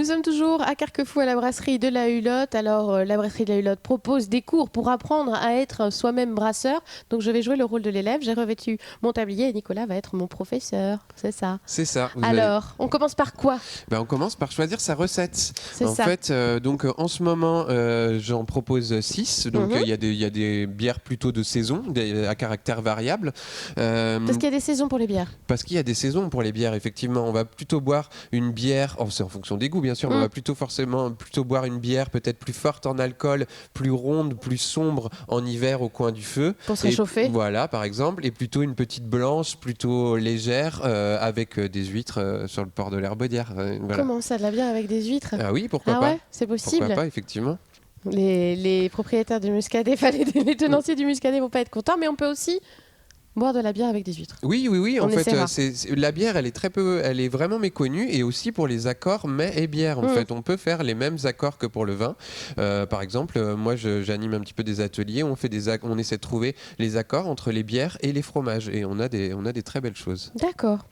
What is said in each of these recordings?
Nous sommes toujours à Carquefou à la brasserie de la Hulotte. Alors, la brasserie de la Hulotte propose des cours pour apprendre à être soi-même brasseur. Donc, je vais jouer le rôle de l'élève. J'ai revêtu mon tablier et Nicolas va être mon professeur. C'est ça. C'est ça. Alors, on commence par quoi? On commence par choisir sa recette. C'est ça. En ce moment, j'en propose 6. Donc, il y a des bières plutôt de saison, à caractère variable. Parce qu'il y a des saisons pour les bières. Parce qu'il y a des saisons pour les bières, effectivement. On va plutôt boire une bière, c'est en fonction des goûts, bien sûr, mais on va plutôt boire une bière peut-être plus forte en alcool, plus ronde, plus sombre en hiver au coin du feu. Pour se réchauffer. Voilà, par exemple. Et plutôt une petite blanche, plutôt légère, avec des huîtres sur le port de l'Herbaudière. Voilà. Comment ça, de la bière avec des huîtres? Ah oui, pourquoi pas. Ouais, c'est possible. Pourquoi pas, effectivement. Les propriétaires du muscadet, les tenanciers du muscadet vont pas être contents, mais on peut aussi boire de la bière avec des huîtres. Oui. On En fait, essaiera. la bière, elle est vraiment méconnue, et aussi pour les accords mets et bière. En fait, on peut faire les mêmes accords que pour le vin. Par exemple, moi, j'anime un petit peu des ateliers. On essaie de trouver les accords entre les bières et les fromages, et on a des très belles choses. D'accord.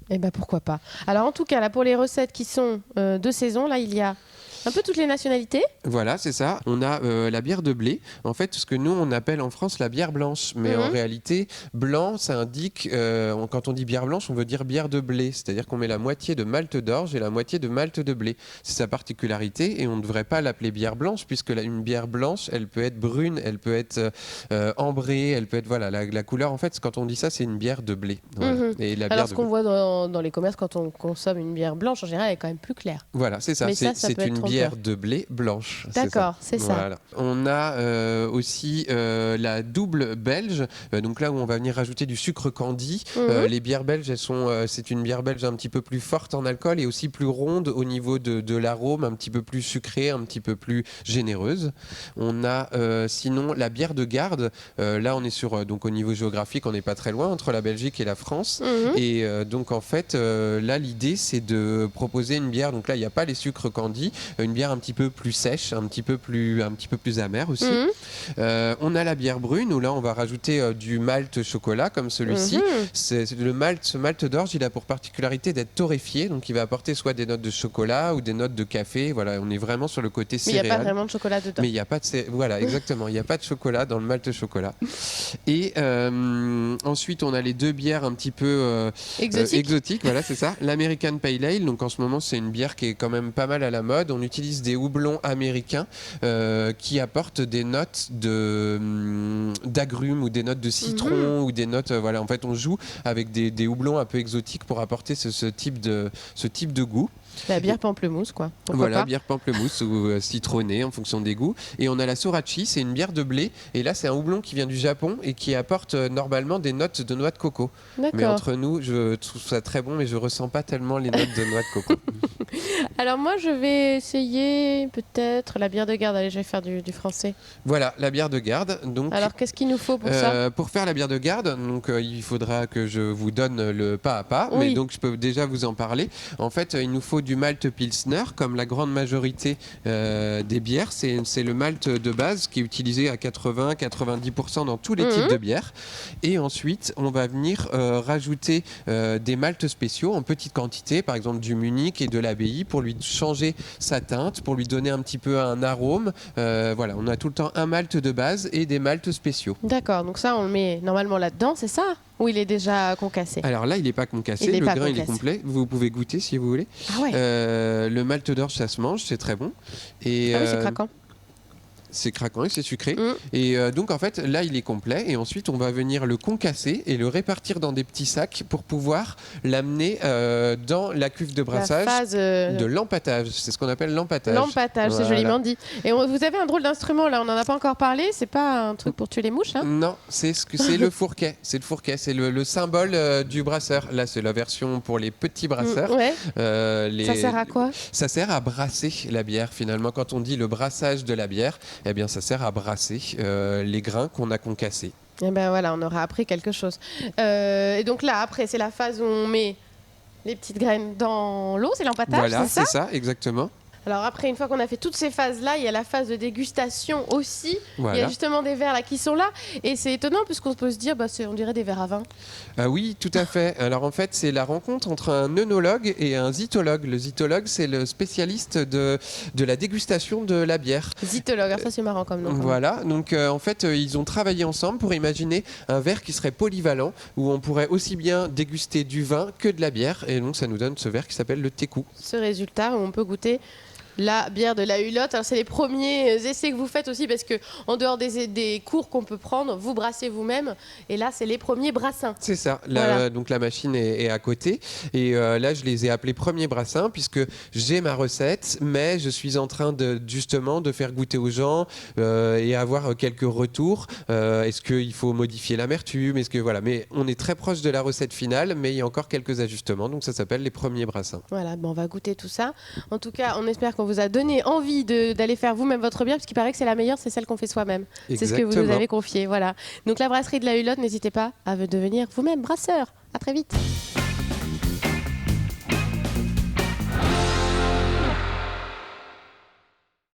Eh ben pourquoi pas. Alors en tout cas, là pour les recettes qui sont de saison, là il y a un peu toutes les nationalités. Voilà, c'est ça. On a la bière de blé. En fait, ce que nous, on appelle en France la bière blanche. Mais en réalité, blanc, ça indique, quand on dit bière blanche, on veut dire bière de blé. C'est-à-dire qu'on met la moitié de malt d'orge et la moitié de malt de blé. C'est sa particularité, et on ne devrait pas l'appeler bière blanche, puisque une bière blanche, elle peut être brune, elle peut être ambrée, elle peut être... Voilà, la couleur, en fait, quand on dit ça, c'est une bière de blé. Voilà. Et la bière Alors ce qu'on voit dans les commerces quand on consomme une bière blanche, en général, elle est quand même plus claire. Voilà, c'est ça. Mais ça C'est peut être une trompeur. bière de blé blanche. D'accord, c'est ça. Voilà. On a aussi la double belge. Donc là où on va venir rajouter du sucre candi. Les bières belges, c'est une bière belge un petit peu plus forte en alcool et aussi plus ronde au niveau de l'arôme, un petit peu plus sucrée, un petit peu plus généreuse. On a sinon la bière de garde. Là on est sur, donc au niveau géographique, on n'est pas très loin entre la Belgique et la France. Et donc en fait, là l'idée c'est de proposer une bière. Donc là il n'y a pas les sucres candi, une bière un petit peu plus sèche, un petit peu plus amère aussi. On a la bière brune où là on va rajouter du malt chocolat comme celui-ci. Ce malt d'orge, il a pour particularité d'être torréfié, donc il va apporter soit des notes de chocolat ou des notes de café. Voilà, on est vraiment sur le côté Mais il céréal. n'y a pas vraiment de chocolat dedans. Mais il n'y a pas de voilà, exactement, il n'y a pas de chocolat dans le malt chocolat. Et ensuite on a les deux bières un petit peu exotiques. Voilà, c'est ça. L'American Pale Ale. Donc en ce moment c'est une bière qui est quand même pas mal à la mode. On utilise des houblons américains qui apportent des notes d'agrumes ou des notes de citron ou des notes. Voilà, en fait, on joue avec des houblons un peu exotiques pour apporter ce type de goût. La bière pamplemousse, quoi. Pourquoi pas. Bière pamplemousse ou citronnée en fonction des goûts. Et on a la Sorachi, c'est une bière de blé. Et là, c'est un houblon qui vient du Japon et qui apporte normalement des notes de noix de coco. Mais entre nous, je trouve ça très bon, mais je ressens pas tellement les notes de noix de coco. Alors moi, je vais essayer peut-être la bière de garde. Allez, je vais faire du français. Voilà, la bière de garde. Donc, alors, qu'est-ce qu'il nous faut pour ça? Pour faire la bière de garde, donc, il faudra que je vous donne le pas à pas. Oui. Mais donc, je peux déjà vous en parler. En fait, il nous faut du malt pilsner, comme la grande majorité des bières. C'est le malt de base qui est utilisé à 80-90% dans tous les types de bières. Et ensuite, on va venir rajouter des maltes spéciaux en petite quantité, par exemple du Munich et de l'Abbaye, pour lui changer sa teinte, pour lui donner un petit peu un arôme. Voilà, on a tout le temps un malt de base et des maltes spéciaux. D'accord, donc ça on le met normalement là-dedans, c'est ça? Ou il est déjà concassé? Alors là, il n'est pas concassé, le grain il est complet. Vous pouvez goûter si vous voulez. Ah ouais. Le malt d'orge, ça se mange, c'est très bon. Et, ah oui, c'est craquant. C'est craquant et c'est sucré. Et donc en fait là il est complet, et ensuite on va venir le concasser et le répartir dans des petits sacs pour pouvoir l'amener dans la cuve de brassage. La phase de l'empâtage. C'est ce qu'on appelle l'empâtage. L'empâtage, voilà. C'est joliment dit. Et vous avez un drôle d'instrument là, on n'en a pas encore parlé. C'est pas un truc pour tuer les mouches, hein? Non, c'est le fourquet. C'est le fourquet, c'est le symbole du brasseur. Là c'est la version pour les petits brasseurs. Ouais. Ça sert à quoi? Ça sert à brasser la bière finalement. Quand on dit le brassage de la bière, eh bien ça sert à brasser les grains qu'on a concassés. Et ben voilà, on aura appris quelque chose. Et donc là, après, c'est la phase où on met les petites graines dans l'eau, c'est l'empâtage, voilà, c'est ça? c'est ça, exactement. Alors après, une fois qu'on a fait toutes ces phases-là, il y a la phase de dégustation aussi. Voilà. Il y a justement des verres là qui sont là. Et c'est étonnant puisqu'on peut se dire, on dirait des verres à vin. Ah oui, tout à fait. Alors en fait, c'est la rencontre entre un œnologue et un zytologue. Le zytologue, c'est le spécialiste de la dégustation de la bière. Zytologue, alors ça c'est marrant comme nom. Voilà, donc en fait, ils ont travaillé ensemble pour imaginer un verre qui serait polyvalent, où on pourrait aussi bien déguster du vin que de la bière. Et donc ça nous donne ce verre qui s'appelle le Técou. Ce résultat où on peut goûter la bière de la Hulotte. Alors c'est les premiers essais que vous faites aussi parce que en dehors des cours qu'on peut prendre, vous brassez vous-même et là c'est les premiers brassins. C'est ça, Voilà. donc la machine est à côté et là je les ai appelés premiers brassins puisque j'ai ma recette mais je suis en train justement de faire goûter aux gens et avoir quelques retours. Est-ce qu'il faut modifier l'amertume? Voilà, mais on est très proche de la recette finale mais il y a encore quelques ajustements, donc ça s'appelle les premiers brassins. Voilà, on va goûter tout ça. En tout cas, on espère qu'on vous a donné envie d'aller faire vous-même votre bière, parce qu'il paraît que c'est la meilleure, c'est celle qu'on fait soi-même. C'est ce que vous nous avez confié. Voilà. Donc la brasserie de la Hulotte, n'hésitez pas à devenir vous-même brasseur. À très vite.